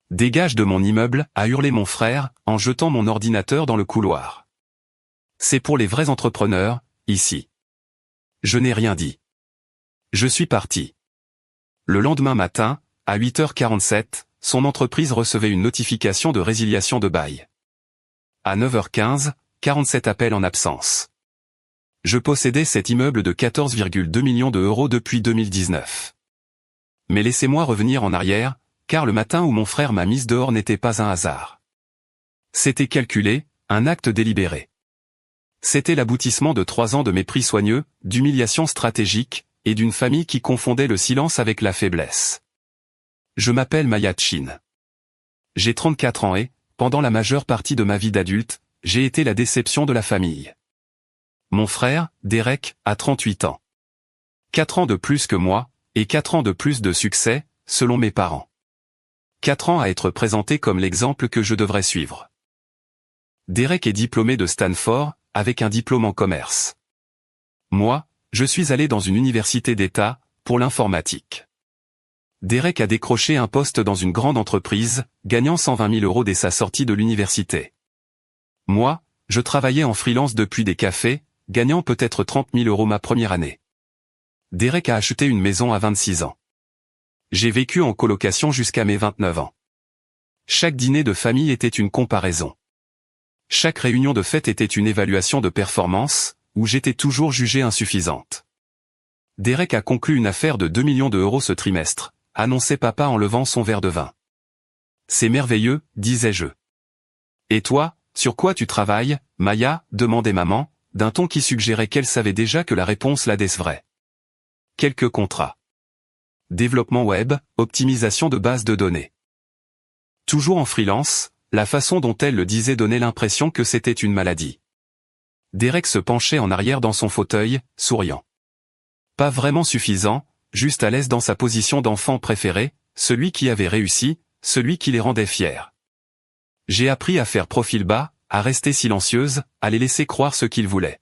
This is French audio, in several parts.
Dégage de mon immeuble, a hurlé mon frère, en jetant mon ordinateur dans le couloir. C'est pour les vrais entrepreneurs, ici. Je n'ai rien dit. Je suis parti. Le lendemain matin, à 8h47, son entreprise recevait une notification de résiliation de bail. À 9h15, 47 appels en absence. Je possédais cet immeuble de 14,2 millions d'euros depuis 2019. Mais laissez-moi revenir en arrière, car le matin où mon frère m'a mise dehors n'était pas un hasard. C'était calculé, un acte délibéré. C'était l'aboutissement de 3 ans de mépris soigneux, d'humiliation stratégique, et d'une famille qui confondait le silence avec la faiblesse. Je m'appelle Maya Chin. J'ai 34 ans et, pendant la majeure partie de ma vie d'adulte, j'ai été la déception de la famille. Mon frère, Derek, a 38 ans. 4 ans de plus que moi, et 4 ans de plus de succès, selon mes parents. 4 ans à être présenté comme l'exemple que je devrais suivre. Derek est diplômé de Stanford, avec un diplôme en commerce. Moi, je suis allé dans une université d'État, pour l'informatique. Derek a décroché un poste dans une grande entreprise, gagnant 120 000 euros dès sa sortie de l'université. Moi, je travaillais en freelance depuis des cafés, gagnant peut-être 30 000 euros ma première année. Derek a acheté une maison à 26 ans. J'ai vécu en colocation jusqu'à mes 29 ans. Chaque dîner de famille était une comparaison. Chaque réunion de fête était une évaluation de performance, où j'étais toujours jugée insuffisante. Derek a conclu une affaire de 2 millions d'euros ce trimestre, annonçait papa en levant son verre de vin. C'est merveilleux, disais-je. Et toi, sur quoi tu travailles, Maya, demandait maman, d'un ton qui suggérait qu'elle savait déjà que la réponse la décevrait. Quelques contrats. Développement web, optimisation de bases de données. Toujours en freelance, la façon dont elle le disait donnait l'impression que c'était une maladie. Derek se penchait en arrière dans son fauteuil, souriant. Pas vraiment suffisant, juste à l'aise dans sa position d'enfant préféré, celui qui avait réussi, celui qui les rendait fiers. J'ai appris à faire profil bas, à rester silencieuse, à les laisser croire ce qu'ils voulaient.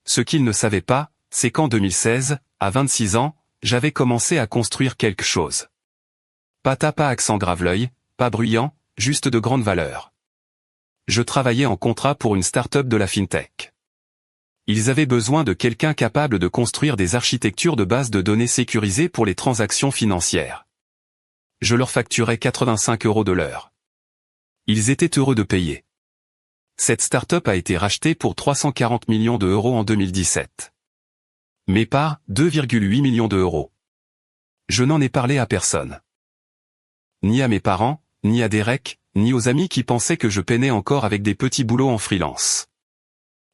Ce qu'ils ne savaient pas, c'est qu'en 2016, à 26 ans, j'avais commencé à construire quelque chose. Pas accent grave-l'œil, pas bruyant, juste de grande valeur. Je travaillais en contrat pour une start-up de la FinTech. Ils avaient besoin de quelqu'un capable de construire des architectures de bases de données sécurisées pour les transactions financières. Je leur facturais 85 € de l'heure. Ils étaient heureux de payer. Cette start-up a été rachetée pour 340 millions d'euros en 2017. Mes parts, 2,8 millions d'euros. Je n'en ai parlé à personne. Ni à mes parents, ni à Derek, ni aux amis qui pensaient que je peinais encore avec des petits boulots en freelance.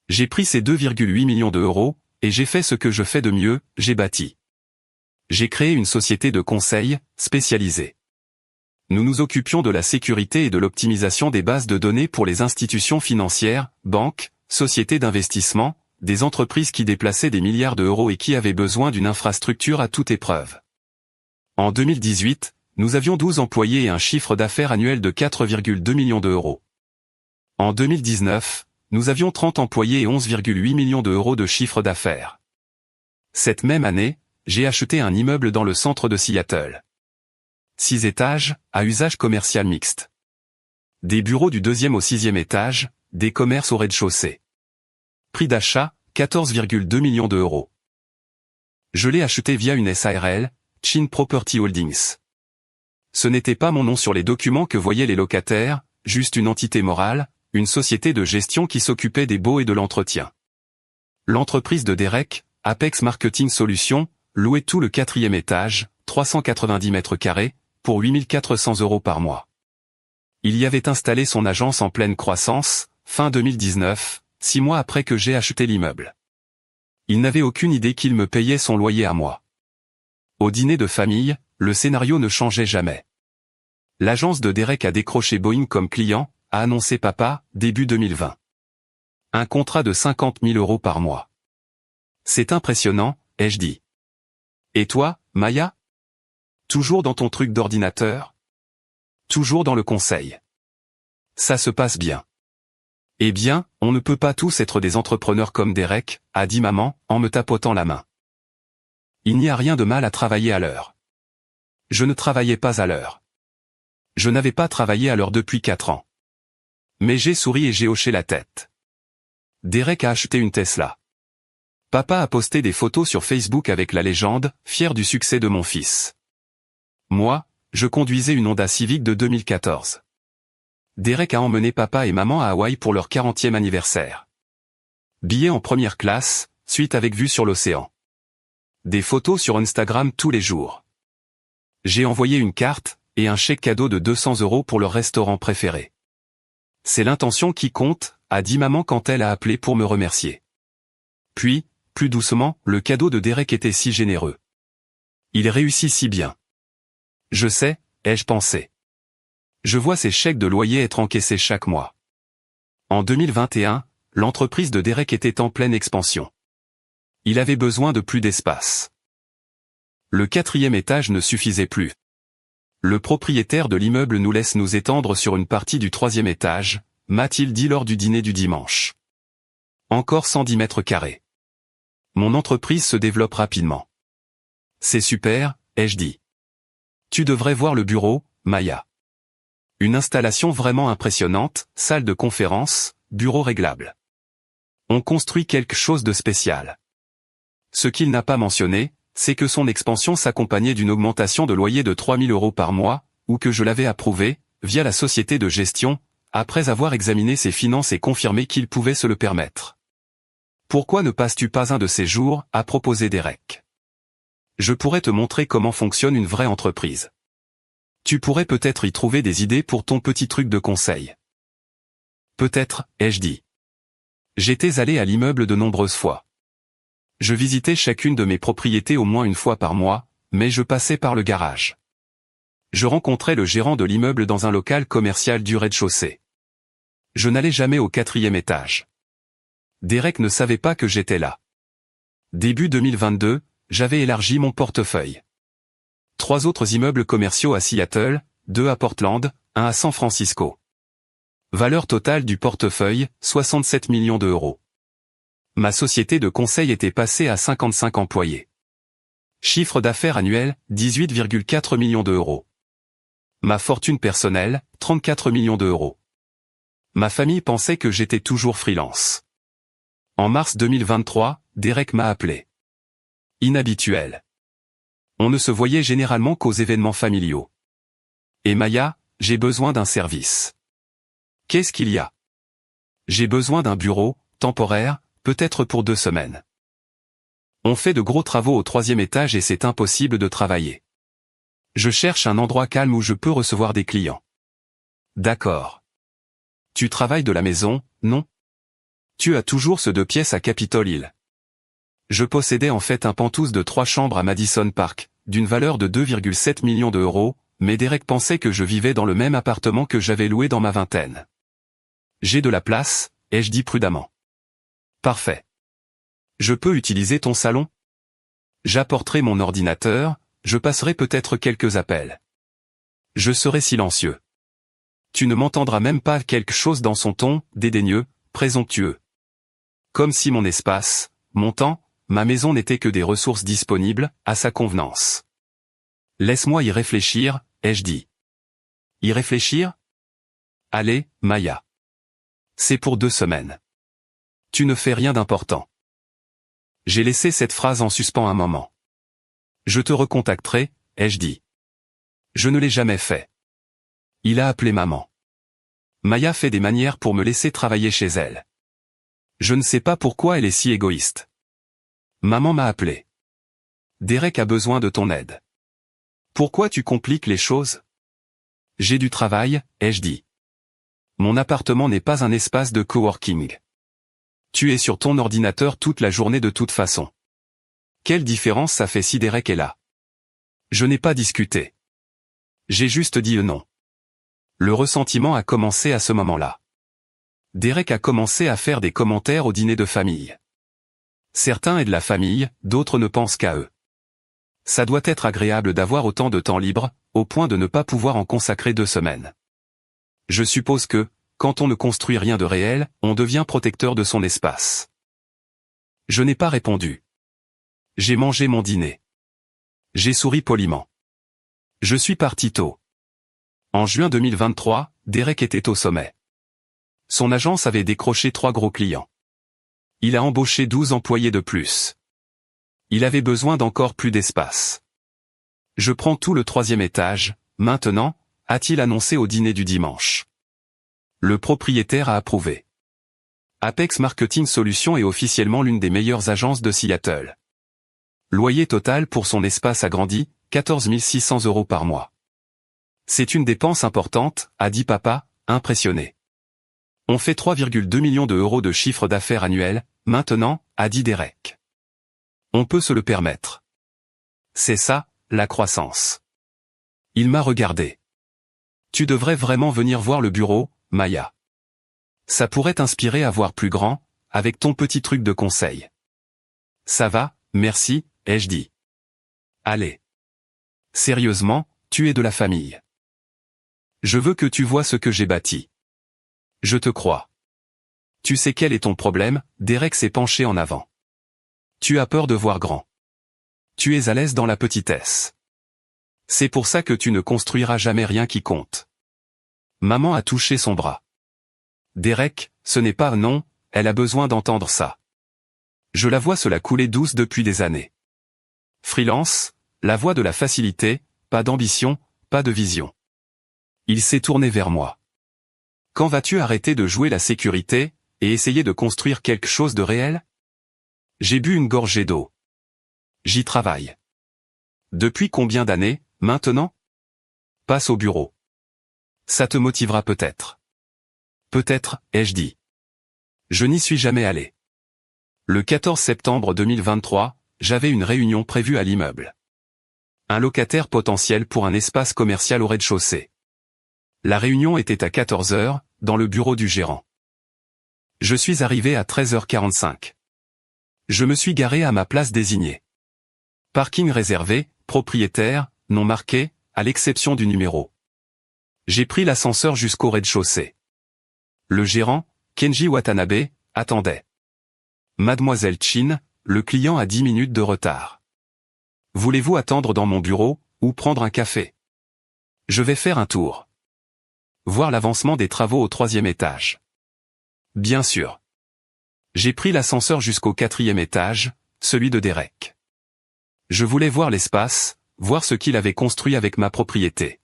J'ai pris ces 2,8 millions d'euros, et j'ai fait ce que je fais de mieux, j'ai bâti. J'ai créé une société de conseil, spécialisée. Nous nous occupions de la sécurité et de l'optimisation des bases de données pour les institutions financières, banques, sociétés d'investissement, des entreprises qui déplaçaient des milliards d'euros et qui avaient besoin d'une infrastructure à toute épreuve. En 2018, nous avions 12 employés et un chiffre d'affaires annuel de 4,2 millions d'euros. En 2019, nous avions 30 employés et 11,8 millions d'euros de chiffre d'affaires. Cette même année, j'ai acheté un immeuble dans le centre de Seattle. 6 étages, à usage commercial mixte. Des bureaux du 2e au 6e étage, des commerces au rez-de-chaussée. Prix d'achat, 14,2 millions d'euros. Je l'ai acheté via une SARL, Chin Property Holdings. Ce n'était pas mon nom sur les documents que voyaient les locataires, juste une entité morale, une société de gestion qui s'occupait des baux et de l'entretien. L'entreprise de Derek, Apex Marketing Solutions, louait tout le 4e étage, 390 mètres carrés, pour 8 400 € par mois. Il y avait installé son agence en pleine croissance, fin 2019, 6 mois après que j'ai acheté l'immeuble. Il n'avait aucune idée qu'il me payait son loyer à moi. Au dîner de famille, le scénario ne changeait jamais. L'agence de Derek a décroché Boeing comme client, a annoncé papa, début 2020. Un contrat de 50 000 € par mois. C'est impressionnant, ai-je dit. Et toi, Maya? Toujours dans ton truc d'ordinateur? Toujours dans le conseil. Ça se passe bien. Eh bien, on ne peut pas tous être des entrepreneurs comme Derek, a dit maman, en me tapotant la main. Il n'y a rien de mal à travailler à l'heure. Je ne travaillais pas à l'heure. Je n'avais pas travaillé à l'heure depuis 4 ans. Mais j'ai souri et j'ai hoché la tête. Derek a acheté une Tesla. Papa a posté des photos sur Facebook avec la légende, fier du succès de mon fils. Moi, je conduisais une Honda Civic de 2014. Derek a emmené papa et maman à Hawaï pour leur 40e anniversaire. Billets en première classe, suite avec vue sur l'océan. Des photos sur Instagram tous les jours. J'ai envoyé une carte et un chèque cadeau de 200 € pour leur restaurant préféré. C'est l'intention qui compte, a dit maman quand elle a appelé pour me remercier. Puis, plus doucement, le cadeau de Derek était si généreux. Il réussit si bien. Je sais, ai-je pensé. Je vois ces chèques de loyer être encaissés chaque mois. En 2021, l'entreprise de Derek était en pleine expansion. Il avait besoin de plus d'espace. Le 4e étage ne suffisait plus. Le propriétaire de l'immeuble nous laisse nous étendre sur une partie du 3e étage, m'a-t-il dit lors du dîner du dimanche. Encore 110 mètres carrés. Mon entreprise se développe rapidement. C'est super, ai-je dit. Tu devrais voir le bureau, Maya. Une installation vraiment impressionnante, salle de conférence, bureau réglable. On construit quelque chose de spécial. Ce qu'il n'a pas mentionné, c'est que son expansion s'accompagnait d'une augmentation de loyer de 3 000 € par mois, ou que je l'avais approuvé, via la société de gestion, après avoir examiné ses finances et confirmé qu'il pouvait se le permettre. Pourquoi ne passes-tu pas un de ces jours, a proposé Derek. Je pourrais te montrer comment fonctionne une vraie entreprise. Tu pourrais peut-être y trouver des idées pour ton petit truc de conseil. Peut-être, ai-je dit. J'étais allé à l'immeuble de nombreuses fois. Je visitais chacune de mes propriétés au moins une fois par mois, mais je passais par le garage. Je rencontrais le gérant de l'immeuble dans un local commercial du rez-de-chaussée. Je n'allais jamais au 4e étage. Derek ne savait pas que j'étais là. Début 2022, j'avais élargi mon portefeuille. 3 autres immeubles commerciaux à Seattle, 2 à Portland, 1 à San Francisco. Valeur totale du portefeuille, 67 millions €. Ma société de conseil était passée à 55 employés. Chiffre d'affaires annuel, 18,4 millions €. Ma fortune personnelle, 34 millions €. Ma famille pensait que j'étais toujours freelance. En mars 2023, Derek m'a appelé. Inhabituel. On ne se voyait généralement qu'aux événements familiaux. Et Maya, j'ai besoin d'un service. Qu'est-ce qu'il y a? J'ai besoin d'un bureau, temporaire, peut-être pour 2 semaines. On fait de gros travaux au 3e étage et c'est impossible de travailler. Je cherche un endroit calme où je peux recevoir des clients. D'accord. Tu travailles de la maison, non? Tu as toujours ce 2 pièces à Capitol Hill. Je possédais en fait un penthouse de 3 chambres à Madison Park, d'une valeur de 2,7 millions €, mais Derek pensait que je vivais dans le même appartement que j'avais loué dans ma vingtaine. J'ai de la place, ai-je dit prudemment. Parfait. Je peux utiliser ton salon? J'apporterai mon ordinateur, je passerai peut-être quelques appels. Je serai silencieux. Tu ne m'entendras même pas quelque chose dans son ton, dédaigneux, présomptueux. Comme si mon espace, mon temps, ma maison n'étaient que des ressources disponibles, à sa convenance. Laisse-moi y réfléchir, ai-je dit. Y réfléchir? Allez, Maya. C'est pour 2 semaines. Tu ne fais rien d'important. J'ai laissé cette phrase en suspens un moment. Je te recontacterai, ai-je dit. Je ne l'ai jamais fait. Il a appelé maman. Maya fait des manières pour me laisser travailler chez elle. Je ne sais pas pourquoi elle est si égoïste. Maman m'a appelé. Derek a besoin de ton aide. Pourquoi tu compliques les choses? J'ai du travail, ai-je dit. Mon appartement n'est pas un espace de coworking. Tu es sur ton ordinateur toute la journée de toute façon. Quelle différence ça fait si Derek est là? Je n'ai pas discuté. J'ai juste dit non. Le ressentiment a commencé à ce moment-là. Derek a commencé à faire des commentaires au dîner de famille. Certains aident la famille, d'autres ne pensent qu'à eux. Ça doit être agréable d'avoir autant de temps libre, au point de ne pas pouvoir en consacrer 2 semaines. Je suppose que, quand on ne construit rien de réel, on devient protecteur de son espace. Je n'ai pas répondu. J'ai mangé mon dîner. J'ai souri poliment. Je suis parti tôt. En juin 2023, Derek était au sommet. Son agence avait décroché 3 gros clients. Il a embauché 12 employés de plus. Il avait besoin d'encore plus d'espace. Je prends tout le 3e étage, maintenant, a-t-il annoncé au dîner du dimanche. Le propriétaire a approuvé. Apex Marketing Solutions est officiellement l'une des meilleures agences de Seattle. Loyer total pour son espace agrandi, 14 600 € par mois. C'est une dépense importante, a dit papa, impressionné. On fait 3,2 millions d'euros de chiffre d'affaires annuel, maintenant, a dit Derek. On peut se le permettre. C'est ça, la croissance. Il m'a regardé. Tu devrais vraiment venir voir le bureau, Maya. Ça pourrait t'inspirer à voir plus grand, avec ton petit truc de conseil. Ça va, merci, ai-je dit. Allez. Sérieusement, tu es de la famille. Je veux que tu vois ce que j'ai bâti. Je te crois. Tu sais quel est ton problème, Derek s'est penché en avant. Tu as peur de voir grand. Tu es à l'aise dans la petitesse. C'est pour ça que tu ne construiras jamais rien qui compte. Maman a touché son bras. Derek, ce n'est pas un non, elle a besoin d'entendre ça. Je la vois se la couler douce depuis des années. Freelance, la voie de la facilité, pas d'ambition, pas de vision. Il s'est tourné vers moi. Quand vas-tu arrêter de jouer la sécurité, et essayer de construire quelque chose de réel? J'ai bu une gorgée d'eau. J'y travaille. Depuis combien d'années, maintenant? Passe au bureau. Ça te motivera peut-être. Peut-être, ai-je dit. Je n'y suis jamais allé. Le 14 septembre 2023, j'avais une réunion prévue à l'immeuble. Un locataire potentiel pour un espace commercial au rez-de-chaussée. La réunion était à 14 h, dans le bureau du gérant. Je suis arrivé à 13h45. Je me suis garé à ma place désignée. Parking réservé, propriétaire, non marqué, à l'exception du numéro. J'ai pris l'ascenseur jusqu'au rez-de-chaussée. Le gérant, Kenji Watanabe, attendait. Mademoiselle Chin, le client a 10 minutes de retard. Voulez-vous attendre dans mon bureau, ou prendre un café? Je vais faire un tour. Voir l'avancement des travaux au 3e étage. Bien sûr. J'ai pris l'ascenseur jusqu'au 4e étage, celui de Derek. Je voulais voir l'espace, voir ce qu'il avait construit avec ma propriété.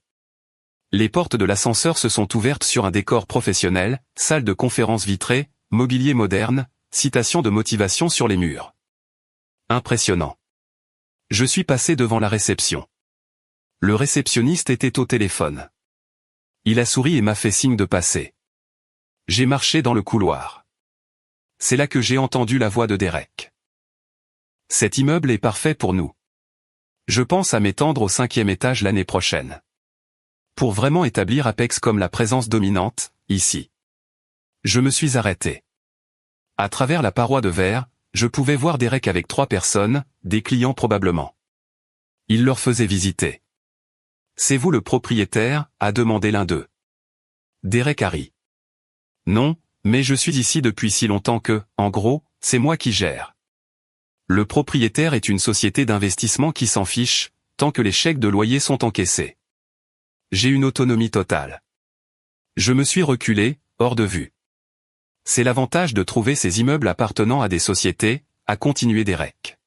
Les portes de l'ascenseur se sont ouvertes sur un décor professionnel, salle de conférence vitrée, mobilier moderne, citations de motivation sur les murs. Impressionnant. Je suis passé devant la réception. Le réceptionniste était au téléphone. Il a souri et m'a fait signe de passer. J'ai marché dans le couloir. C'est là que j'ai entendu la voix de Derek. Cet immeuble est parfait pour nous. Je pense à m'étendre au 5e étage l'année prochaine. Pour vraiment établir Apex comme la présence dominante, ici. Je me suis arrêté. À travers la paroi de verre, je pouvais voir Derek avec 3 personnes, des clients probablement. Il leur faisait visiter. C'est vous le propriétaire, a demandé l'un d'eux. Derek a ri. Non, mais je suis ici depuis si longtemps que, en gros, c'est moi qui gère. Le propriétaire est une société d'investissement qui s'en fiche, tant que les chèques de loyer sont encaissés. J'ai une autonomie totale. Je me suis reculé, hors de vue. C'est l'avantage de trouver ces immeubles appartenant à des sociétés, a continué Derek.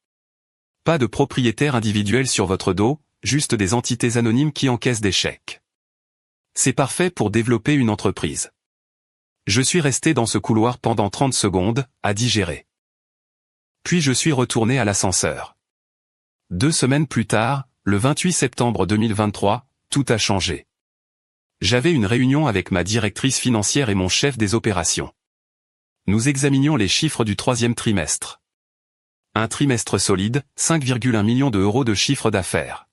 Pas de propriétaire individuel sur votre dos, juste des entités anonymes qui encaissent des chèques. C'est parfait pour développer une entreprise. Je suis resté dans ce couloir pendant 30 secondes, à digérer. Puis je suis retourné à l'ascenseur. 2 semaines plus tard, le 28 septembre 2023, tout a changé. J'avais une réunion avec ma directrice financière et mon chef des opérations. Nous examinions les chiffres du 3e trimestre. Un trimestre solide, 5,1 millions d'euros de chiffre d'affaires.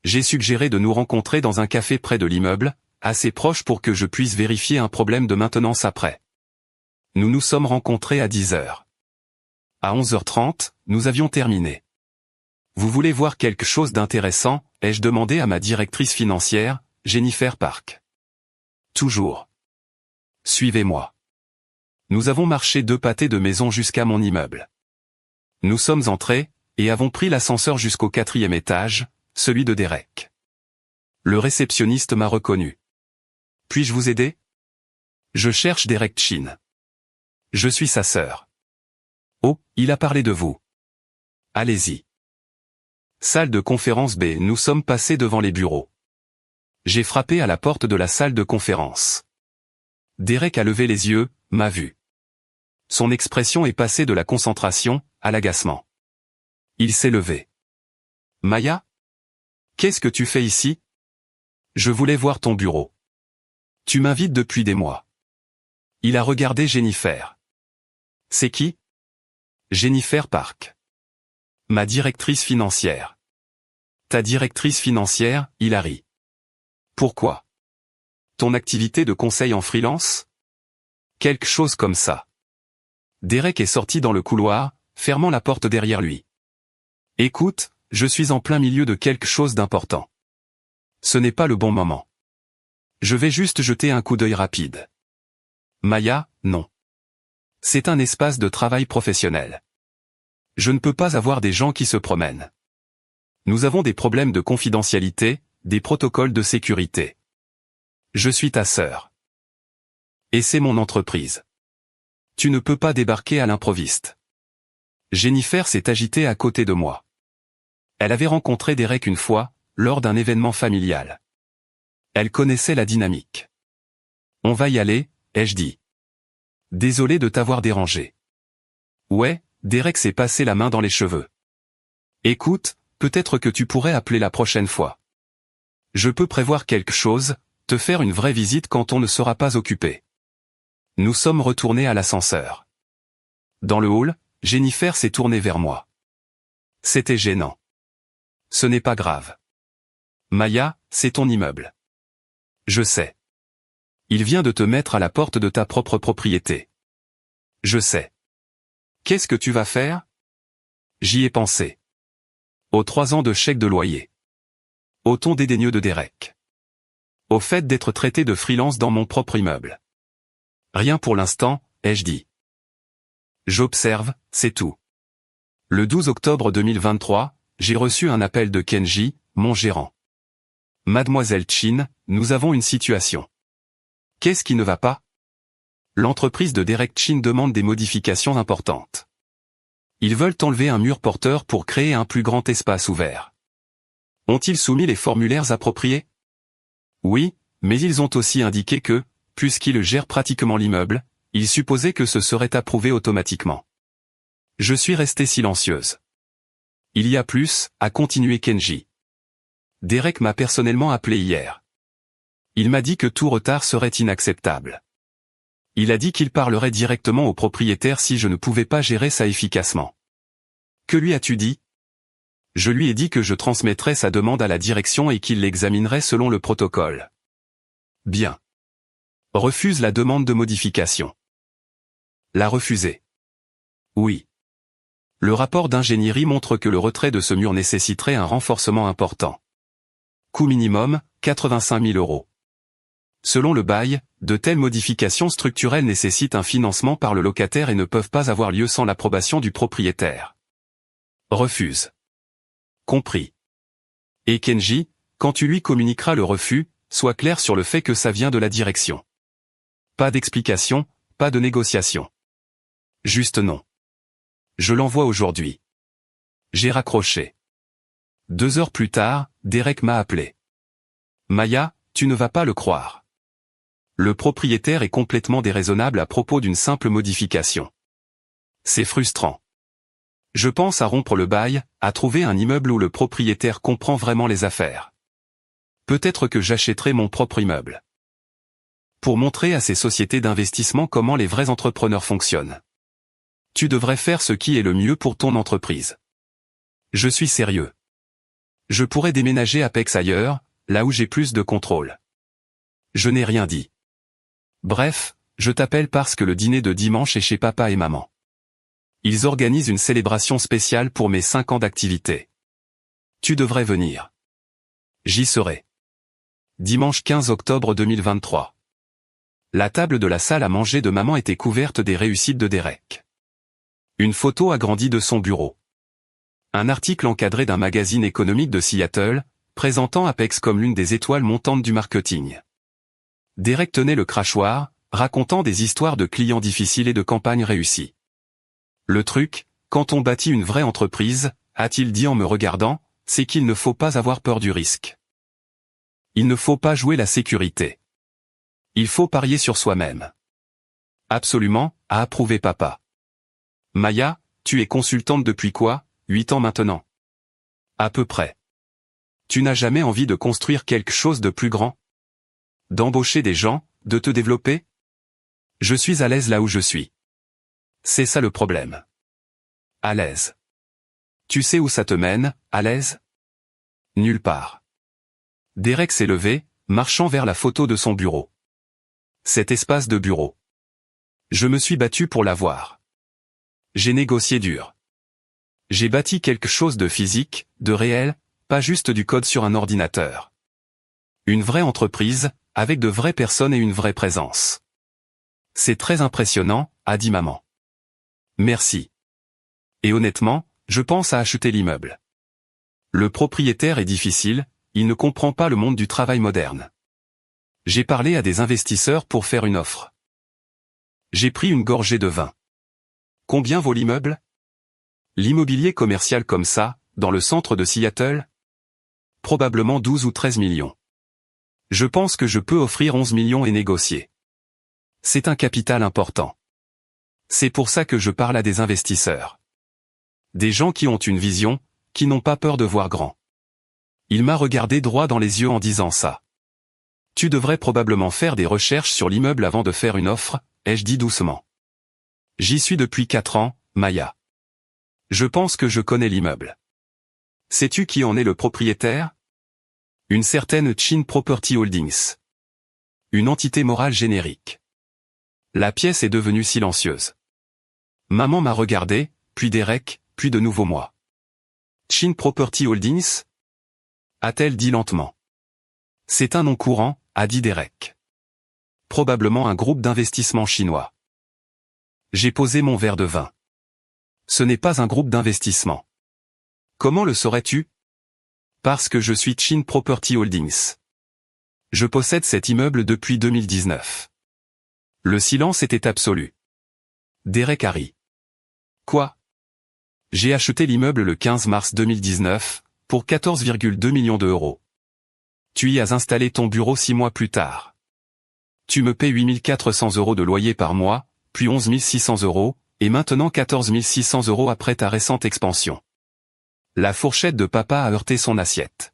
J'ai suggéré de nous rencontrer dans un café près de l'immeuble, assez proche pour que je puisse vérifier un problème de maintenance après. Nous nous sommes rencontrés à 10 h. À 11h30, nous avions terminé. Vous voulez voir quelque chose d'intéressant, ai-je demandé à ma directrice financière, Jennifer Park. Toujours. Suivez-moi. Nous avons marché 2 pâtés de maison jusqu'à mon immeuble. Nous sommes entrés, et avons pris l'ascenseur jusqu'au 4e étage, celui de Derek. Le réceptionniste m'a reconnu. Puis-je vous aider? Je cherche Derek Chin. Je suis sa sœur. Oh, il a parlé de vous. Allez-y. Salle de conférence B. Nous sommes passés devant les bureaux. J'ai frappé à la porte de la salle de conférence. Derek a levé les yeux, m'a vu. Son expression est passée de la concentration à l'agacement. Il s'est levé. Maya? Qu'est-ce que tu fais ici? Je voulais voir ton bureau. Tu m'invites depuis des mois. Il a regardé Jennifer. C'est qui? Jennifer Park. Ma directrice financière. Ta directrice financière, Hilary. Pourquoi? Ton activité de conseil en freelance? Quelque chose comme ça. Derek est sorti dans le couloir, fermant la porte derrière lui. Écoute, je suis en plein milieu de quelque chose d'important. Ce n'est pas le bon moment. Je vais juste jeter un coup d'œil rapide. Maya, non. C'est un espace de travail professionnel. Je ne peux pas avoir des gens qui se promènent. Nous avons des problèmes de confidentialité, des protocoles de sécurité. Je suis ta sœur. Et c'est mon entreprise. Tu ne peux pas débarquer à l'improviste. Jennifer s'est agitée à côté de moi. Elle avait rencontré Derek une fois, lors d'un événement familial. Elle connaissait la dynamique. On va y aller, ai-je dit. Désolé de t'avoir dérangé. Ouais, Derek s'est passé la main dans les cheveux. Écoute, peut-être que tu pourrais appeler la prochaine fois. Je peux prévoir quelque chose, te faire une vraie visite quand on ne sera pas occupé. Nous sommes retournés à l'ascenseur. Dans le hall, Jennifer s'est tournée vers moi. C'était gênant. Ce n'est pas grave. Maya, c'est ton immeuble. Je sais. Il vient de te mettre à la porte de ta propre propriété. Je sais. Qu'est-ce que tu vas faire? J'y ai pensé. Aux 3 ans de chèque de loyer. Au ton dédaigneux de Derek. Au fait d'être traité de freelance dans mon propre immeuble. Rien pour l'instant, ai-je dit. J'observe, c'est tout. Le 12 octobre 2023, j'ai reçu un appel de Kenji, mon gérant. Mademoiselle Chin, nous avons une situation. Qu'est-ce qui ne va pas? L'entreprise de Derek Chin demande des modifications importantes. Ils veulent enlever un mur porteur pour créer un plus grand espace ouvert. Ont-ils soumis les formulaires appropriés? Oui, mais ils ont aussi indiqué que, puisqu'ils gèrent pratiquement l'immeuble, ils supposaient que ce serait approuvé automatiquement. Je suis restée silencieuse. Il y a plus, a continué Kenji. Derek m'a personnellement appelé hier. Il m'a dit que tout retard serait inacceptable. Il a dit qu'il parlerait directement au propriétaire si je ne pouvais pas gérer ça efficacement. Que lui as-tu dit? Je lui ai dit que je transmettrais sa demande à la direction et qu'il l'examinerait selon le protocole. Bien. Refuse la demande de modification. La refuser. Oui. Le rapport d'ingénierie montre que le retrait de ce mur nécessiterait un renforcement important. Coût minimum, 85 000 €. Selon le bail, de telles modifications structurelles nécessitent un financement par le locataire et ne peuvent pas avoir lieu sans l'approbation du propriétaire. Refuse. Compris. Et Kenji, quand tu lui communiqueras le refus, sois clair sur le fait que ça vient de la direction. Pas d'explication, pas de négociation. Juste non. Je l'envoie aujourd'hui. J'ai raccroché. 2 heures plus tard, Derek m'a appelé. Maya, tu ne vas pas le croire. Le propriétaire est complètement déraisonnable à propos d'une simple modification. C'est frustrant. Je pense à rompre le bail, à trouver un immeuble où le propriétaire comprend vraiment les affaires. Peut-être que j'achèterai mon propre immeuble. Pour montrer à ces sociétés d'investissement comment les vrais entrepreneurs fonctionnent. Tu devrais faire ce qui est le mieux pour ton entreprise. Je suis sérieux. Je pourrais déménager Apex ailleurs, là où j'ai plus de contrôle. Je n'ai rien dit. Bref, je t'appelle parce que le dîner de dimanche est chez papa et maman. Ils organisent une célébration spéciale pour mes 5 ans d'activité. Tu devrais venir. J'y serai. Dimanche 15 octobre 2023. La table de la salle à manger de maman était couverte des réussites de Derek. Une photo agrandie de son bureau. Un article encadré d'un magazine économique de Seattle, présentant Apex comme l'une des étoiles montantes du marketing. Derek tenait le crachoir, racontant des histoires de clients difficiles et de campagnes réussies. Le truc, quand on bâtit une vraie entreprise, a-t-il dit en me regardant, c'est qu'il ne faut pas avoir peur du risque. Il ne faut pas jouer la sécurité. Il faut parier sur soi-même. Absolument, a approuvé papa. Maya, tu es consultante depuis quoi, 8 ans maintenant? À peu près. Tu n'as jamais envie de construire quelque chose de plus grand? D'embaucher des gens, de te développer? Je suis à l'aise là où je suis. C'est ça le problème. À l'aise. Tu sais où ça te mène, à l'aise? Nulle part. Derek s'est levé, marchant vers la photo de son bureau. Cet espace de bureau. Je me suis battu pour l'avoir. J'ai négocié dur. J'ai bâti quelque chose de physique, de réel, pas juste du code sur un ordinateur. Une vraie entreprise, avec de vraies personnes et une vraie présence. C'est très impressionnant, a dit maman. Merci. Et honnêtement, je pense à acheter l'immeuble. Le propriétaire est difficile, il ne comprend pas le monde du travail moderne. J'ai parlé à des investisseurs pour faire une offre. J'ai pris une gorgée de vin. Combien vaut l'immeuble? L'immobilier commercial comme ça, dans le centre de Seattle? Probablement 12 ou 13 millions. Je pense que je peux offrir 11 millions et négocier. C'est un capital important. C'est pour ça que je parle à des investisseurs. Des gens qui ont une vision, qui n'ont pas peur de voir grand. Il m'a regardé droit dans les yeux en disant ça. Tu devrais probablement faire des recherches sur l'immeuble avant de faire une offre, ai-je dit doucement. J'y suis depuis 4 ans, Maya. Je pense que je connais l'immeuble. Sais-tu qui en est le propriétaire? Une certaine Chin Property Holdings. Une entité morale générique. La pièce est devenue silencieuse. Maman m'a regardé, puis Derek, puis de nouveau moi. Chin Property Holdings? A-t-elle dit lentement. C'est un nom courant, a dit Derek. Probablement un groupe d'investissement chinois. J'ai posé mon verre de vin. Ce n'est pas un groupe d'investissement. Comment le saurais-tu? Parce que je suis Chin Property Holdings. Je possède cet immeuble depuis 2019. Le silence était absolu. Derek a ri. Quoi? J'ai acheté l'immeuble le 15 mars 2019, pour 14,2 millions d'euros. Tu y as installé ton bureau 6 mois plus tard. Tu me paies 8 400 € de loyer par mois, puis 11 600 €, et maintenant 14 600 € après ta récente expansion. La fourchette de papa a heurté son assiette.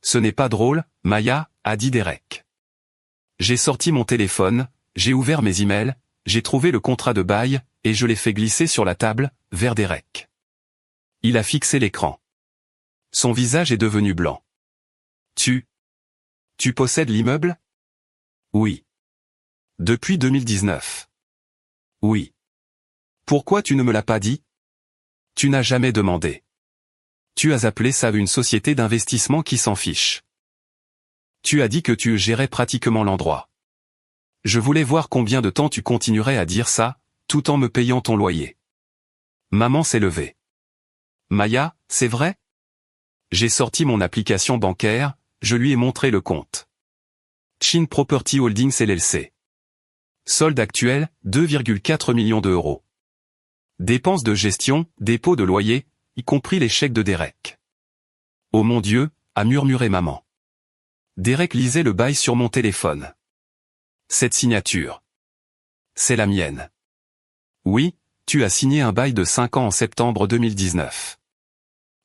Ce n'est pas drôle, Maya, a dit Derek. J'ai sorti mon téléphone, j'ai ouvert mes emails, j'ai trouvé le contrat de bail, et je l'ai fait glisser sur la table, vers Derek. Il a fixé l'écran. Son visage est devenu blanc. Tu possèdes l'immeuble? Oui. Depuis 2019. Oui. Pourquoi tu ne me l'as pas dit? Tu n'as jamais demandé. Tu as appelé ça une société d'investissement qui s'en fiche. Tu as dit que tu gérais pratiquement l'endroit. Je voulais voir combien de temps tu continuerais à dire ça, tout en me payant ton loyer. Maman s'est levée. Maya, c'est vrai? J'ai sorti mon application bancaire, je lui ai montré le compte. Chin Property Holdings LLC. Solde actuel, 2,4 millions d'euros. Dépenses de gestion, dépôt de loyer, y compris les chèques de Derek. Oh mon Dieu, a murmuré maman. Derek lisait le bail sur mon téléphone. Cette signature. C'est la mienne. Oui, tu as signé un bail de 5 ans en septembre 2019.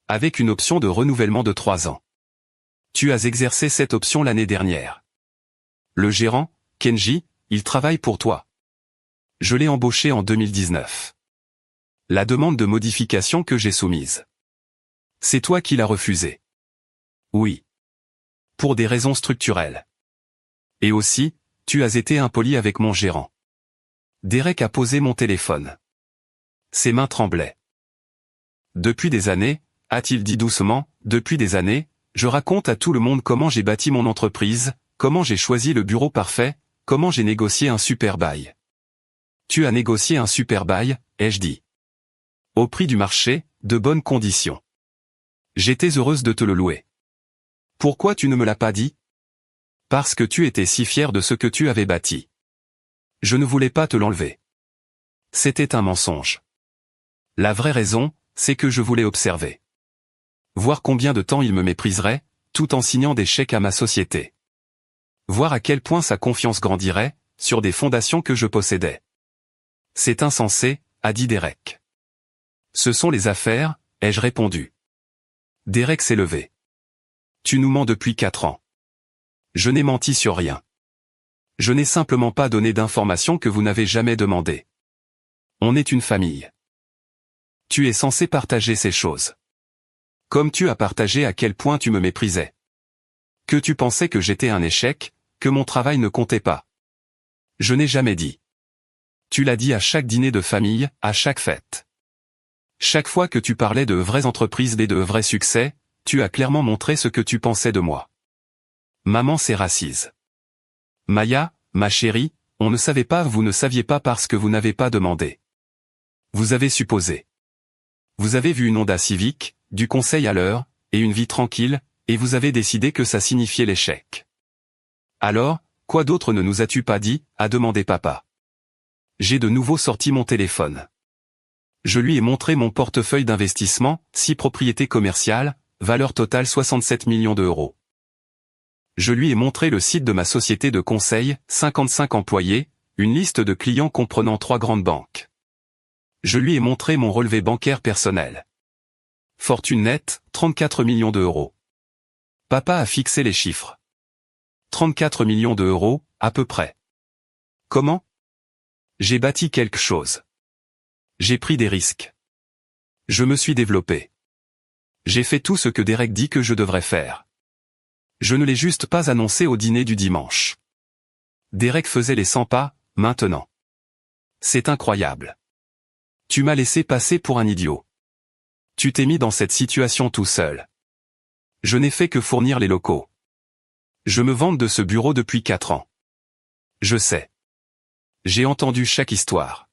Avec une option de renouvellement de 3 ans. Tu as exercé cette option l'année dernière. Le gérant, Kenji, il travaille pour toi. Je l'ai embauché en 2019. La demande de modification que j'ai soumise. C'est toi qui l'as refusée. Oui. Pour des raisons structurelles. Et aussi, tu as été impoli avec mon gérant. Derek a posé mon téléphone. Ses mains tremblaient. Depuis des années, a-t-il dit doucement, depuis des années, je raconte à tout le monde comment j'ai bâti mon entreprise, comment j'ai choisi le bureau parfait, comment j'ai négocié un super bail. Tu as négocié un super bail, ai-je dit. Au prix du marché, de bonnes conditions. J'étais heureuse de te le louer. Pourquoi tu ne me l'as pas dit? Parce que tu étais si fier de ce que tu avais bâti. Je ne voulais pas te l'enlever. C'était un mensonge. La vraie raison, c'est que je voulais observer. Voir combien de temps il me mépriserait, tout en signant des chèques à ma société. Voir à quel point sa confiance grandirait, sur des fondations que je possédais. C'est insensé, a dit Derek. Ce sont les affaires, ai-je répondu. Derek s'est levé. Tu nous mens depuis 4 ans. Je n'ai menti sur rien. Je n'ai simplement pas donné d'informations que vous n'avez jamais demandées. On est une famille. Tu es censé partager ces choses. Comme tu as partagé à quel point tu me méprisais. Que tu pensais que j'étais un échec, que mon travail ne comptait pas. Je n'ai jamais dit. Tu l'as dit à chaque dîner de famille, à chaque fête. Chaque fois que tu parlais de vraies entreprises et de vrais succès, tu as clairement montré ce que tu pensais de moi. Maman s'est rassise. Maya, ma chérie, on ne savait pas, vous ne saviez pas parce que vous n'avez pas demandé. Vous avez supposé. Vous avez vu une Honda Civic, du conseil à l'heure, et une vie tranquille, et vous avez décidé que ça signifiait l'échec. Alors, quoi d'autre ne nous as-tu pas dit, a demandé papa. J'ai de nouveau sorti mon téléphone. Je lui ai montré mon portefeuille d'investissement, 6 propriétés commerciales, valeur totale 67 millions d'euros. Je lui ai montré le site de ma société de conseil, 55 employés, une liste de clients comprenant 3 grandes banques. Je lui ai montré mon relevé bancaire personnel. Fortune nette, 34 millions d'euros. Papa a fixé les chiffres. 34 millions d'euros, à peu près. Comment? J'ai bâti quelque chose. J'ai pris des risques. Je me suis développé. J'ai fait tout ce que Derek dit que je devrais faire. Je ne l'ai juste pas annoncé au dîner du dimanche. Derek faisait les 100 pas, maintenant. C'est incroyable. Tu m'as laissé passer pour un idiot. Tu t'es mis dans cette situation tout seul. Je n'ai fait que fournir les locaux. Je me vante de ce bureau depuis 4 ans. Je sais. J'ai entendu chaque histoire.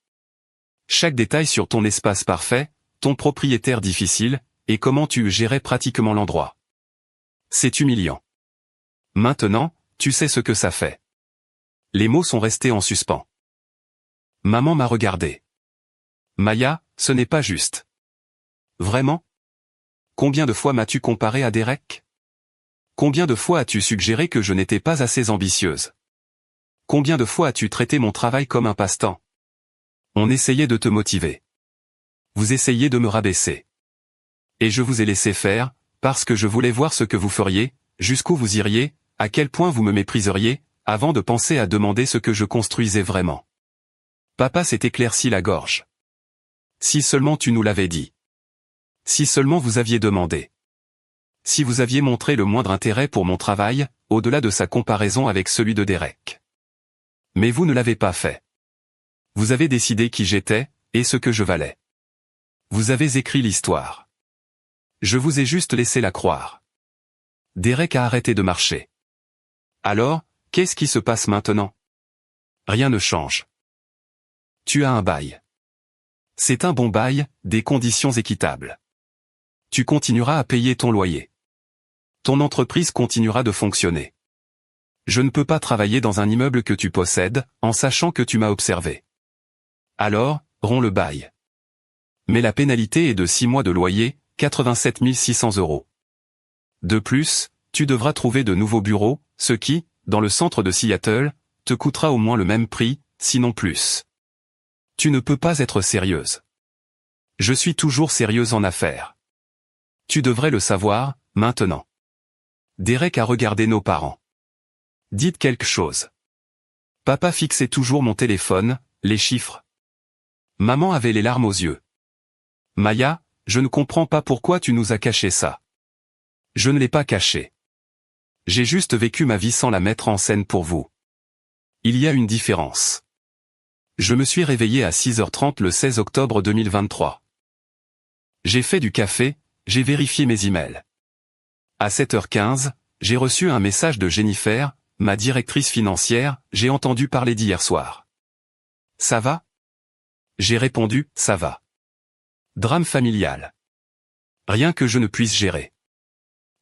Chaque détail sur ton espace parfait, ton propriétaire difficile, et comment tu gérais pratiquement l'endroit. C'est humiliant. Maintenant, tu sais ce que ça fait. Les mots sont restés en suspens. Maman m'a regardé. Maya, ce n'est pas juste. Vraiment? Combien de fois m'as-tu comparé à Derek? Combien de fois as-tu suggéré que je n'étais pas assez ambitieuse? Combien de fois as-tu traité mon travail comme un passe-temps? On essayait de te motiver. Vous essayiez de me rabaisser. Et je vous ai laissé faire, parce que je voulais voir ce que vous feriez, jusqu'où vous iriez, à quel point vous me mépriseriez, avant de penser à demander ce que je construisais vraiment. Papa s'est éclairci la gorge. Si seulement tu nous l'avais dit. Si seulement vous aviez demandé. Si vous aviez montré le moindre intérêt pour mon travail, au-delà de sa comparaison avec celui de Derek. Mais vous ne l'avez pas fait. Vous avez décidé qui j'étais, et ce que je valais. Vous avez écrit l'histoire. Je vous ai juste laissé la croire. Derek a arrêté de marcher. Alors, qu'est-ce qui se passe maintenant? Rien ne change. Tu as un bail. C'est un bon bail, des conditions équitables. Tu continueras à payer ton loyer. Ton entreprise continuera de fonctionner. Je ne peux pas travailler dans un immeuble que tu possèdes, en sachant que tu m'as observé. Alors, romps le bail. Mais la pénalité est de 6 mois de loyer, 87 600 €. De plus, tu devras trouver de nouveaux bureaux, ce qui, dans le centre de Seattle, te coûtera au moins le même prix, sinon plus. Tu ne peux pas être sérieuse. Je suis toujours sérieuse en affaires. Tu devrais le savoir, maintenant. Derek a regardé nos parents. Dites quelque chose. Papa fixait toujours mon téléphone, les chiffres. Maman avait les larmes aux yeux. Maya, je ne comprends pas pourquoi tu nous as caché ça. Je ne l'ai pas caché. J'ai juste vécu ma vie sans la mettre en scène pour vous. Il y a une différence. Je me suis réveillé à 6h30 le 16 octobre 2023. J'ai fait du café, j'ai vérifié mes emails. À 7h15, j'ai reçu un message de Jennifer, ma directrice financière, j'ai entendu parler d'hier soir. Ça va? J'ai répondu, ça va. Drame familial. Rien que je ne puisse gérer.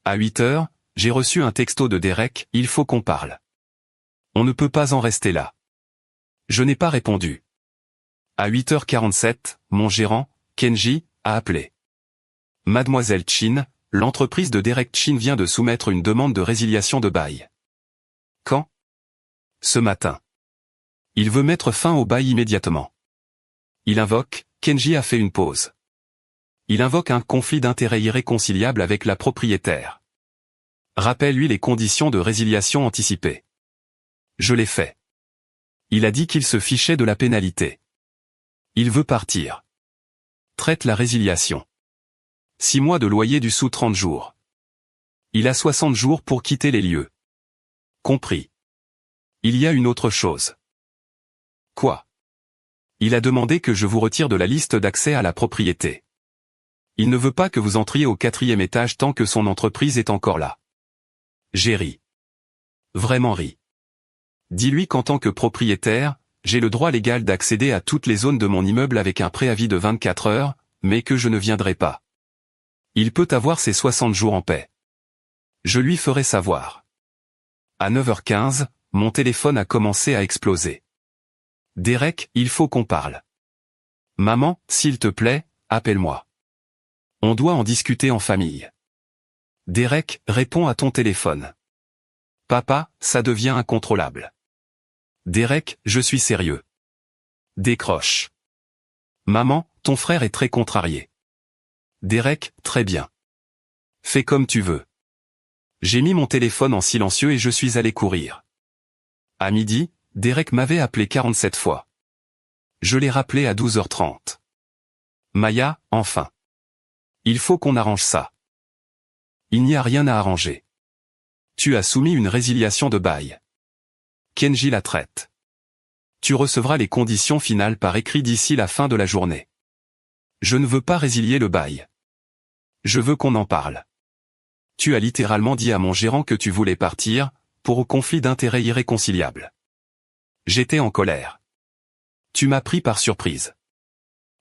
À 8h, J'ai reçu un texto de Derek, il faut qu'on parle. On ne peut pas en rester là. Je n'ai pas répondu. À 8h47, mon gérant, Kenji, a appelé. Mademoiselle Chin, l'entreprise de Derek Chin vient de soumettre une demande de résiliation de bail. Quand? Ce matin. Il veut mettre fin au bail immédiatement. Il invoque, Kenji a fait une pause. Il invoque un conflit d'intérêts irréconciliable avec la propriétaire. Rappelle-lui les conditions de résiliation anticipée. Je l'ai fait. Il a dit qu'il se fichait de la pénalité. Il veut partir. Traite la résiliation. 6 mois de loyer du sous 30 jours. Il a 60 jours pour quitter les lieux. Compris. Il y a une autre chose. Quoi? Il a demandé que je vous retire de la liste d'accès à la propriété. Il ne veut pas que vous entriez au 4e étage tant que son entreprise est encore là. J'ai ri. Vraiment ri. Dis-lui qu'en tant que propriétaire, j'ai le droit légal d'accéder à toutes les zones de mon immeuble avec un préavis de 24 heures, mais que je ne viendrai pas. Il peut avoir ses 60 jours en paix. Je lui ferai savoir. À 9h15, mon téléphone a commencé à exploser. Derek, il faut qu'on parle. Maman, s'il te plaît, appelle-moi. On doit en discuter en famille. Derek, réponds à ton téléphone. Papa, ça devient incontrôlable. Derek, je suis sérieux. Décroche. Maman, ton frère est très contrarié. Derek, très bien. Fais comme tu veux. J'ai mis mon téléphone en silencieux et je suis allé courir. À midi, Derek m'avait appelé 47 fois. Je l'ai rappelé à 12h30. Maya, enfin. Il faut qu'on arrange ça. Il n'y a rien à arranger. Tu as soumis une résiliation de bail. Kenji la traite. Tu recevras les conditions finales par écrit d'ici la fin de la journée. Je ne veux pas résilier le bail. Je veux qu'on en parle. Tu as littéralement dit à mon gérant que tu voulais partir, pour un conflit d'intérêts irréconciliable. J'étais en colère. Tu m'as pris par surprise.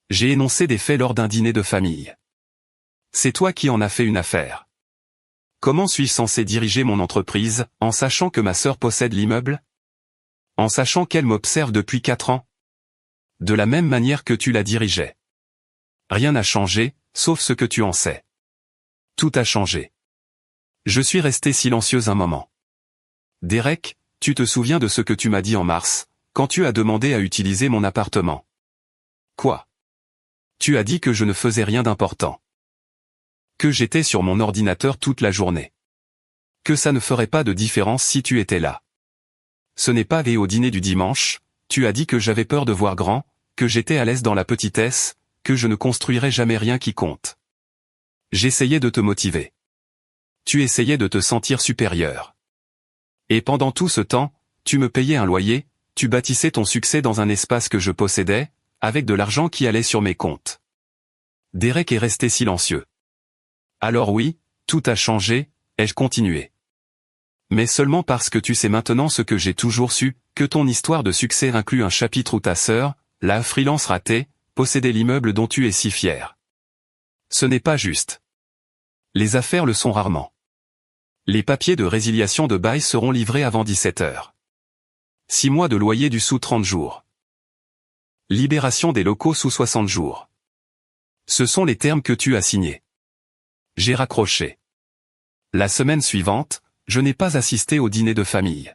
J'ai énoncé des faits lors d'un dîner de famille. C'est toi qui en as fait une affaire. Comment suis-je censé diriger mon entreprise, en sachant que ma sœur possède l'immeuble? En sachant qu'elle m'observe depuis 4 ans? De la même manière que tu la dirigeais. Rien n'a changé, sauf ce que tu en sais. Tout a changé. Je suis resté silencieuse un moment. Derek, tu te souviens de ce que tu m'as dit en mars, quand tu as demandé à utiliser mon appartement? Quoi? Tu as dit que je ne faisais rien d'important. Que j'étais sur mon ordinateur toute la journée. Que ça ne ferait pas de différence si tu étais là. Ce n'est pas allé au dîner du dimanche, tu as dit que j'avais peur de voir grand, que j'étais à l'aise dans la petitesse, que je ne construirais jamais rien qui compte. J'essayais de te motiver. Tu essayais de te sentir supérieur. Et pendant tout ce temps, tu me payais un loyer, tu bâtissais ton succès dans un espace que je possédais, avec de l'argent qui allait sur mes comptes. Derek est resté silencieux. Alors oui, tout a changé, ai-je continué. Mais seulement parce que tu sais maintenant ce que j'ai toujours su, que ton histoire de succès inclut un chapitre où ta sœur, la freelance ratée, possédait l'immeuble dont tu es si fier. Ce n'est pas juste. Les affaires le sont rarement. Les papiers de résiliation de bail seront livrés avant 17h. 6 mois de loyer du sous 30 jours. Libération des locaux sous 60 jours. Ce sont les termes que tu as signés. J'ai raccroché. La semaine suivante, je n'ai pas assisté au dîner de famille.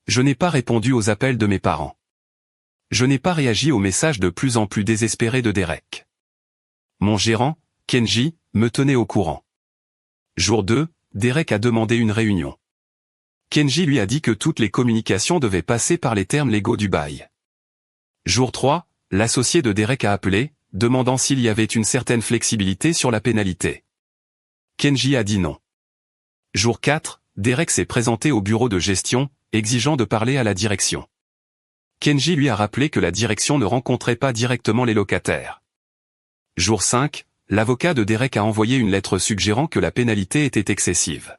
Je n'ai pas répondu aux appels de mes parents. Je n'ai pas réagi aux messages de plus en plus désespérés de Derek. Mon gérant, Kenji, me tenait au courant. Jour 2, Derek a demandé une réunion. Kenji lui a dit que toutes les communications devaient passer par les termes légaux du bail. Jour 3, l'associé de Derek a appelé, demandant s'il y avait une certaine flexibilité sur la pénalité. Kenji a dit non. Jour 4, Derek s'est présenté au bureau de gestion, exigeant de parler à la direction. Kenji lui a rappelé que la direction ne rencontrait pas directement les locataires. Jour 5, l'avocat de Derek a envoyé une lettre suggérant que la pénalité était excessive.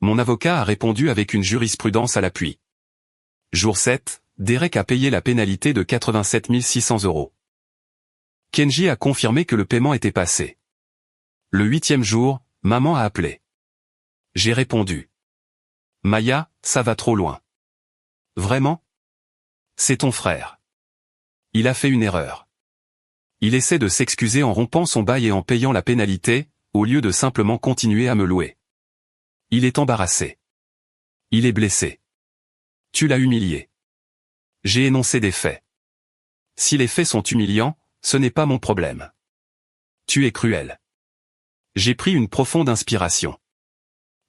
Mon avocat a répondu avec une jurisprudence à l'appui. Jour 7, Derek a payé la pénalité de 87 600 €. Kenji a confirmé que le paiement était passé. Le 8e jour, maman a appelé. J'ai répondu. Maya, ça va trop loin. Vraiment? C'est ton frère. Il a fait une erreur. Il essaie de s'excuser en rompant son bail et en payant la pénalité, au lieu de simplement continuer à me louer. Il est embarrassé. Il est blessé. Tu l'as humilié. J'ai énoncé des faits. Si les faits sont humiliants, ce n'est pas mon problème. Tu es cruel. J'ai pris une profonde inspiration.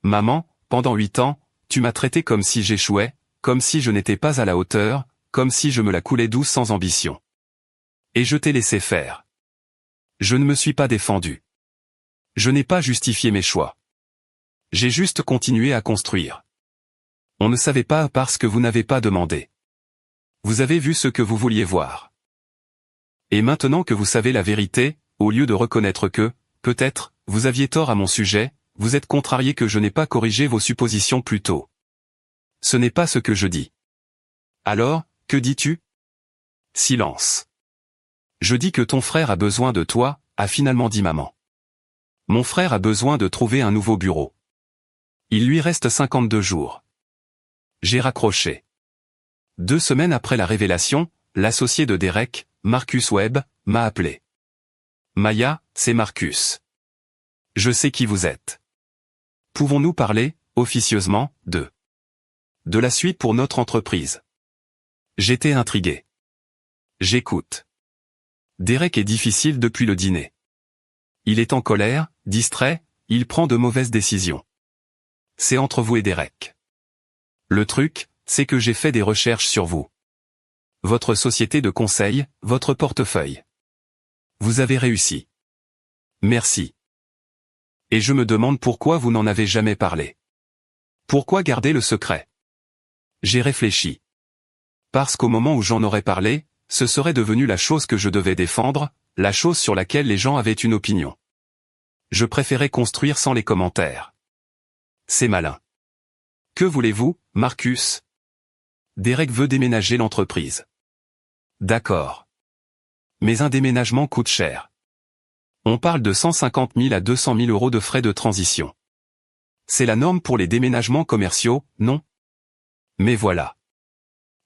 Maman, pendant 8 ans, tu m'as traité comme si j'échouais, comme si je n'étais pas à la hauteur, comme si je me la coulais douce sans ambition. Et je t'ai laissé faire. Je ne me suis pas défendu. Je n'ai pas justifié mes choix. J'ai juste continué à construire. On ne savait pas parce que vous n'avez pas demandé. Vous avez vu ce que vous vouliez voir. Et maintenant que vous savez la vérité, au lieu de reconnaître que, peut-être, vous aviez tort à mon sujet, vous êtes contrarié que je n'ai pas corrigé vos suppositions plus tôt. Ce n'est pas ce que je dis. Alors, que dis-tu? Silence. Je dis que ton frère a besoin de toi, a finalement dit maman. Mon frère a besoin de trouver un nouveau bureau. Il lui reste 52 jours. J'ai raccroché. 2 semaines après la révélation, l'associé de Derek, Marcus Webb, m'a appelé. Maya, c'est Marcus. Je sais qui vous êtes. Pouvons-nous parler, officieusement, de la suite pour notre entreprise? J'étais intrigué. J'écoute. Derek est difficile depuis le dîner. Il est en colère, distrait, il prend de mauvaises décisions. C'est entre vous et Derek. Le truc, c'est que j'ai fait des recherches sur vous. Votre société de conseil, votre portefeuille. Vous avez réussi. Merci. Et je me demande pourquoi vous n'en avez jamais parlé. Pourquoi garder le secret? J'ai réfléchi. Parce qu'au moment où j'en aurais parlé, ce serait devenu la chose que je devais défendre, la chose sur laquelle les gens avaient une opinion. Je préférais construire sans les commentaires. C'est malin. Que voulez-vous, Marcus? Derek veut déménager l'entreprise. D'accord. Mais un déménagement coûte cher. On parle de 150 000 à 200 000 euros de frais de transition. C'est la norme pour les déménagements commerciaux, non? Mais voilà.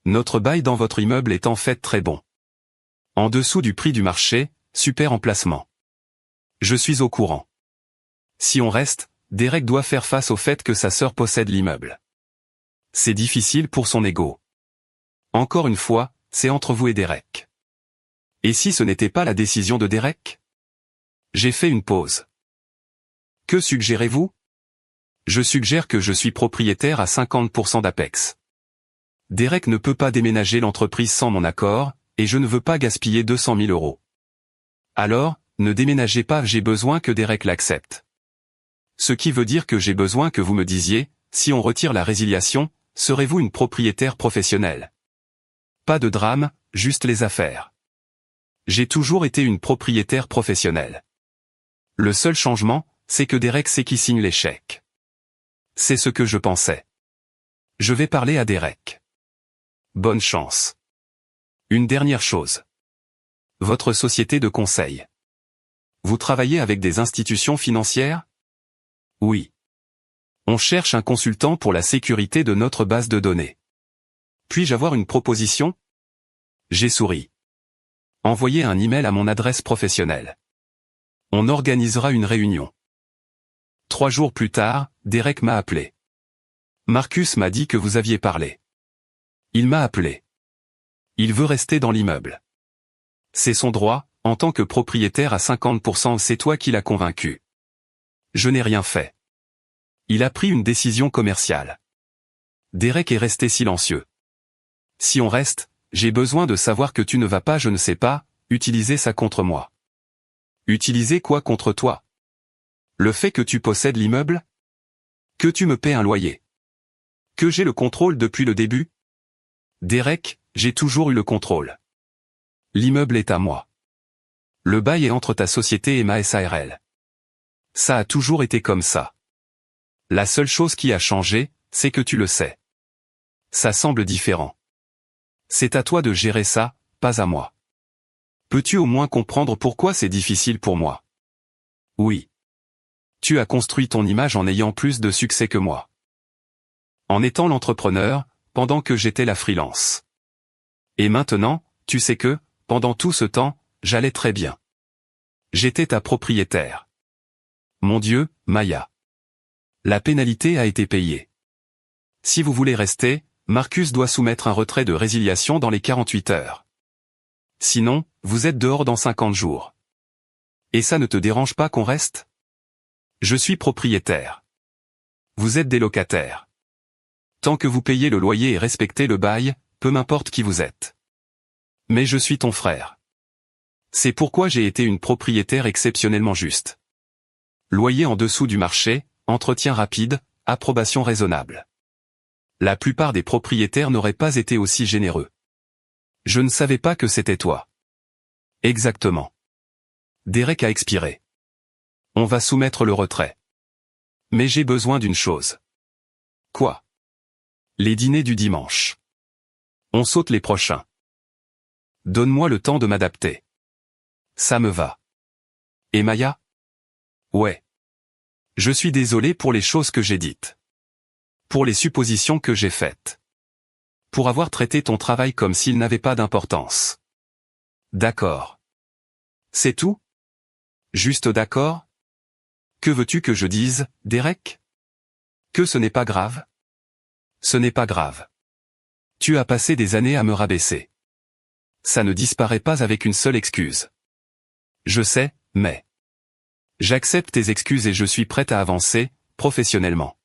Notre bail dans votre immeuble est en fait très bon. En dessous du prix du marché, super emplacement. Je suis au courant. Si on reste, Derek doit faire face au fait que sa sœur possède l'immeuble. C'est difficile pour son ego. Encore une fois, c'est entre vous et Derek. Et si ce n'était pas la décision de Derek? J'ai fait une pause. Que suggérez-vous? Je suggère que je suis propriétaire à 50% d'Apex. Derek ne peut pas déménager l'entreprise sans mon accord, et je ne veux pas gaspiller 200 000 euros. Alors, ne déménagez pas, j'ai besoin que Derek l'accepte. Ce qui veut dire que j'ai besoin que vous me disiez, si on retire la résiliation, serez-vous une propriétaire professionnelle? Pas de drame, juste les affaires. J'ai toujours été une propriétaire professionnelle. Le seul changement, c'est que Derek sait qui signe les chèques. C'est ce que je pensais. Je vais parler à Derek. Bonne chance. Une dernière chose. Votre société de conseil. Vous travaillez avec des institutions financières? Oui. On cherche un consultant pour la sécurité de notre base de données. Puis-je avoir une proposition? J'ai souri. Envoyez un email à mon adresse professionnelle. On organisera une réunion. 3 jours plus tard, Derek m'a appelé. Marcus m'a dit que vous aviez parlé. Il m'a appelé. Il veut rester dans l'immeuble. C'est son droit, en tant que propriétaire à 50%, c'est toi qui l'as convaincu. Je n'ai rien fait. Il a pris une décision commerciale. Derek est resté silencieux. Si on reste, j'ai besoin de savoir que tu ne vas pas, je ne sais pas, utiliser ça contre moi. Utiliser quoi contre toi? Le fait que tu possèdes l'immeuble? Que tu me paies un loyer? Que j'ai le contrôle depuis le début? Derek, j'ai toujours eu le contrôle. L'immeuble est à moi. Le bail est entre ta société et ma SARL. Ça a toujours été comme ça. La seule chose qui a changé, c'est que tu le sais. Ça semble différent. C'est à toi de gérer ça, pas à moi. Peux-tu au moins comprendre pourquoi c'est difficile pour moi? Oui. Tu as construit ton image en ayant plus de succès que moi. En étant l'entrepreneur, pendant que j'étais la freelance. Et maintenant, tu sais que, pendant tout ce temps, j'allais très bien. J'étais ta propriétaire. Mon Dieu, Maya. La pénalité a été payée. Si vous voulez rester, Marcus doit soumettre un retrait de résiliation dans les 48 heures. Sinon, vous êtes dehors dans 50 jours. Et ça ne te dérange pas qu'on reste? Je suis propriétaire. Vous êtes des locataires. Tant que vous payez le loyer et respectez le bail, peu m'importe qui vous êtes. Mais je suis ton frère. C'est pourquoi j'ai été une propriétaire exceptionnellement juste. Loyer en dessous du marché, entretien rapide, approbation raisonnable. La plupart des propriétaires n'auraient pas été aussi généreux. Je ne savais pas que c'était toi. Exactement. Derek a expiré. On va soumettre le retrait. Mais j'ai besoin d'une chose. Quoi? Les dîners du dimanche. On saute les prochains. Donne-moi le temps de m'adapter. Ça me va. Et Maya? Ouais. Je suis désolé pour les choses que j'ai dites. Pour les suppositions que j'ai faites. Pour avoir traité ton travail comme s'il n'avait pas d'importance. D'accord. C'est tout? Juste d'accord? Que veux-tu que je dise, Derek? Que ce n'est pas grave? Ce n'est pas grave. Tu as passé des années à me rabaisser. Ça ne disparaît pas avec une seule excuse. Je sais, mais... J'accepte tes excuses et je suis prête à avancer, professionnellement.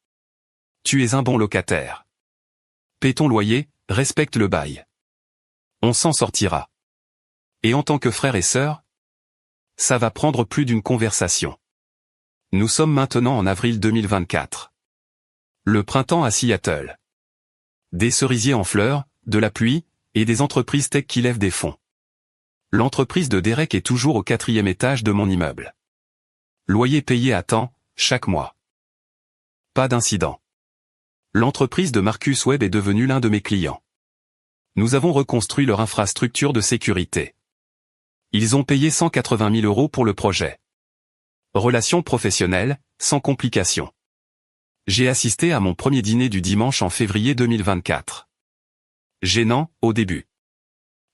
Tu es un bon locataire. Paie ton loyer, respecte le bail. On s'en sortira. Et en tant que frère et sœur? Ça va prendre plus d'une conversation. Nous sommes maintenant en avril 2024. Le printemps à Seattle. Des cerisiers en fleurs, de la pluie, et des entreprises tech qui lèvent des fonds. L'entreprise de Derek est toujours au 4e étage de mon immeuble. Loyer payé à temps, chaque mois. Pas d'incident. L'entreprise de Marcus Webb est devenue l'un de mes clients. Nous avons reconstruit leur infrastructure de sécurité. Ils ont payé 180 000 € pour le projet. Relations professionnelles, sans complications. J'ai assisté à mon premier dîner du dimanche en février 2024. Gênant, au début.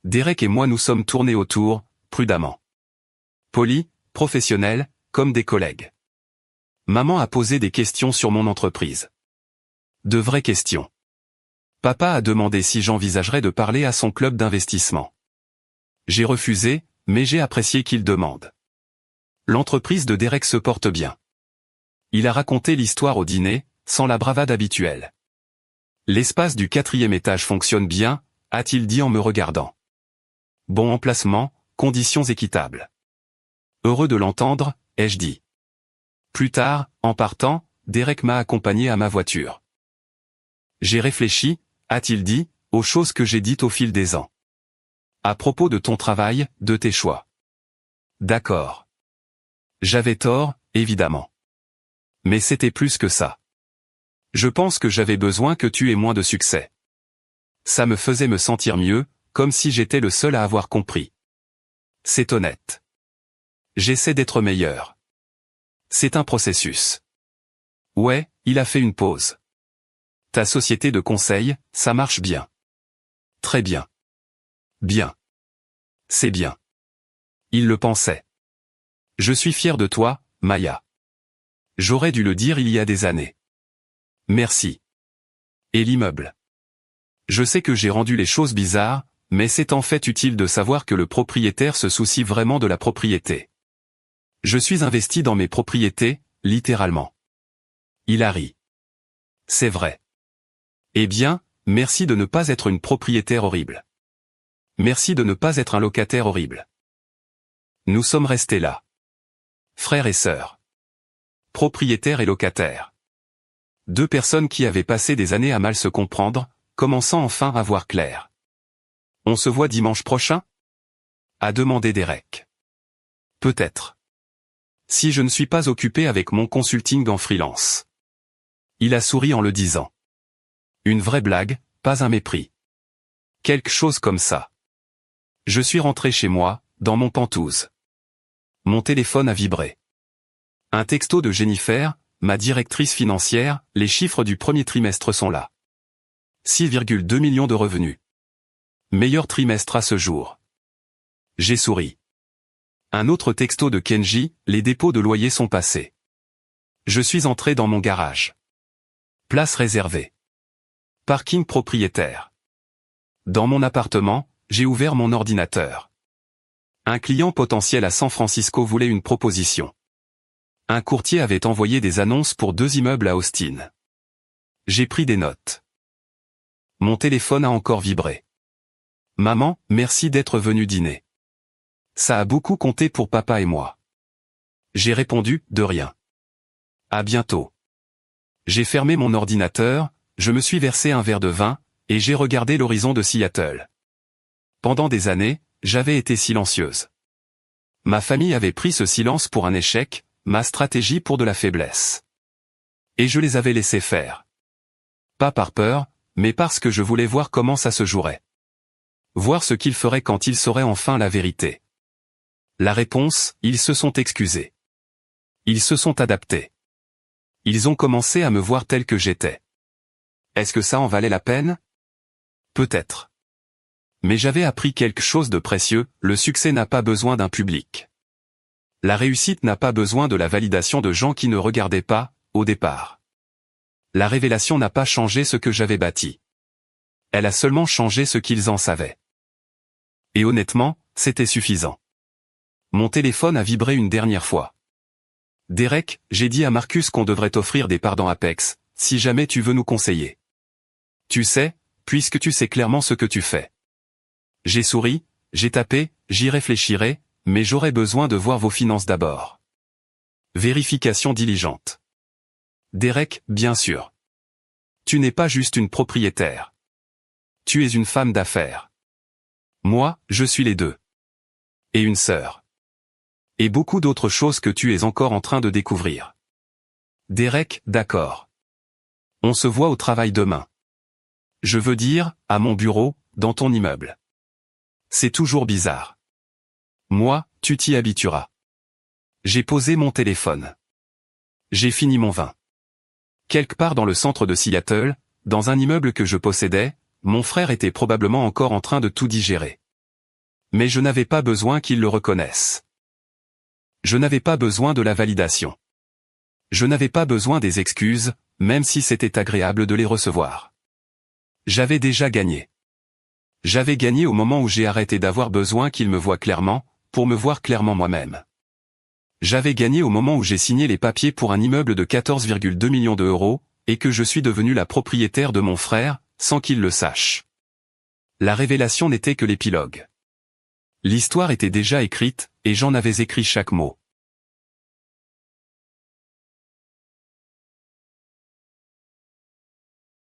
Derek et moi nous sommes tournés autour, prudemment. Polis, professionnels, comme des collègues. Maman a posé des questions sur mon entreprise. De vraies questions. Papa a demandé si j'envisagerais de parler à son club d'investissement. J'ai refusé, mais j'ai apprécié qu'il demande. L'entreprise de Derek se porte bien. Il a raconté l'histoire au dîner, sans la bravade habituelle. L'espace du 4e étage fonctionne bien, a-t-il dit en me regardant. Bon emplacement, conditions équitables. Heureux de l'entendre, ai-je dit. Plus tard, en partant, Derek m'a accompagné à ma voiture. J'ai réfléchi, a-t-il dit, aux choses que j'ai dites au fil des ans. À propos de ton travail, de tes choix. D'accord. J'avais tort, évidemment. Mais c'était plus que ça. Je pense que j'avais besoin que tu aies moins de succès. Ça me faisait me sentir mieux, comme si j'étais le seul à avoir compris. C'est honnête. J'essaie d'être meilleur. C'est un processus. Ouais, il a fait une pause. Ta société de conseil, ça marche bien. Très bien. Bien. C'est bien. Il le pensait. Je suis fier de toi, Maya. J'aurais dû le dire il y a des années. Merci. Et l'immeuble. Je sais que j'ai rendu les choses bizarres, mais c'est en fait utile de savoir que le propriétaire se soucie vraiment de la propriété. Je suis investi dans mes propriétés, littéralement. Il a ri. C'est vrai. Eh bien, merci de ne pas être une propriétaire horrible. Merci de ne pas être un locataire horrible. Nous sommes restés là. Frères et sœurs. Propriétaires et locataires. Deux personnes qui avaient passé des années à mal se comprendre, commençant enfin à voir clair. On se voit dimanche prochain? A demandé Derek. Peut-être. Si je ne suis pas occupé avec mon consulting en freelance. Il a souri en le disant. Une vraie blague, pas un mépris. Quelque chose comme ça. Je suis rentré chez moi, dans mon pantouse. Mon téléphone a vibré. Un texto de Jennifer, ma directrice financière, les chiffres du premier trimestre sont là. 6,2 millions de revenus. Meilleur trimestre à ce jour. J'ai souri. Un autre texto de Kenji, les dépôts de loyer sont passés. Je suis entré dans mon garage. Place réservée. Parking propriétaire. Dans mon appartement, j'ai ouvert mon ordinateur. Un client potentiel à San Francisco voulait une proposition. Un courtier avait envoyé des annonces pour 2 immeubles à Austin. J'ai pris des notes. Mon téléphone a encore vibré. Maman, merci d'être venue dîner. Ça a beaucoup compté pour papa et moi. J'ai répondu, de rien. À bientôt. J'ai fermé mon ordinateur, je me suis versé un verre de vin, et j'ai regardé l'horizon de Seattle. Pendant des années, j'avais été silencieuse. Ma famille avait pris ce silence pour un échec, ma stratégie pour de la faiblesse. Et je les avais laissés faire. Pas par peur, mais parce que je voulais voir comment ça se jouerait. Voir ce qu'ils feraient quand ils sauraient enfin la vérité. La réponse, ils se sont excusés. Ils se sont adaptés. Ils ont commencé à me voir tel que j'étais. Est-ce que ça en valait la peine? Peut-être. Mais j'avais appris quelque chose de précieux, le succès n'a pas besoin d'un public. La réussite n'a pas besoin de la validation de gens qui ne regardaient pas, au départ. La révélation n'a pas changé ce que j'avais bâti. Elle a seulement changé ce qu'ils en savaient. Et honnêtement, c'était suffisant. Mon téléphone a vibré une dernière fois. Derek, j'ai dit à Marcus qu'on devrait t'offrir des parts dans Apex, si jamais tu veux nous conseiller. Tu sais, puisque tu sais clairement ce que tu fais. J'ai souri, j'ai tapé, j'y réfléchirai, mais j'aurais besoin de voir vos finances d'abord. Vérification diligente. Derek, bien sûr. Tu n'es pas juste une propriétaire. Tu es une femme d'affaires. Moi, je suis les deux. Et une sœur. Et beaucoup d'autres choses que tu es encore en train de découvrir. Derek, d'accord. On se voit au travail demain. Je veux dire, à mon bureau, dans ton immeuble. C'est toujours bizarre. Moi, tu t'y habitueras. J'ai posé mon téléphone. J'ai fini mon vin. Quelque part dans le centre de Seattle, dans un immeuble que je possédais, mon frère était probablement encore en train de tout digérer. Mais je n'avais pas besoin qu'il le reconnaisse. Je n'avais pas besoin de la validation. Je n'avais pas besoin des excuses, même si c'était agréable de les recevoir. J'avais déjà gagné. J'avais gagné au moment où j'ai arrêté d'avoir besoin qu'il me voie clairement, pour me voir clairement moi-même. J'avais gagné au moment où j'ai signé les papiers pour un immeuble de 14,2 millions d'euros, et que je suis devenu la propriétaire de mon frère, sans qu'il le sache. La révélation n'était que l'épilogue. L'histoire était déjà écrite, et j'en avais écrit chaque mot.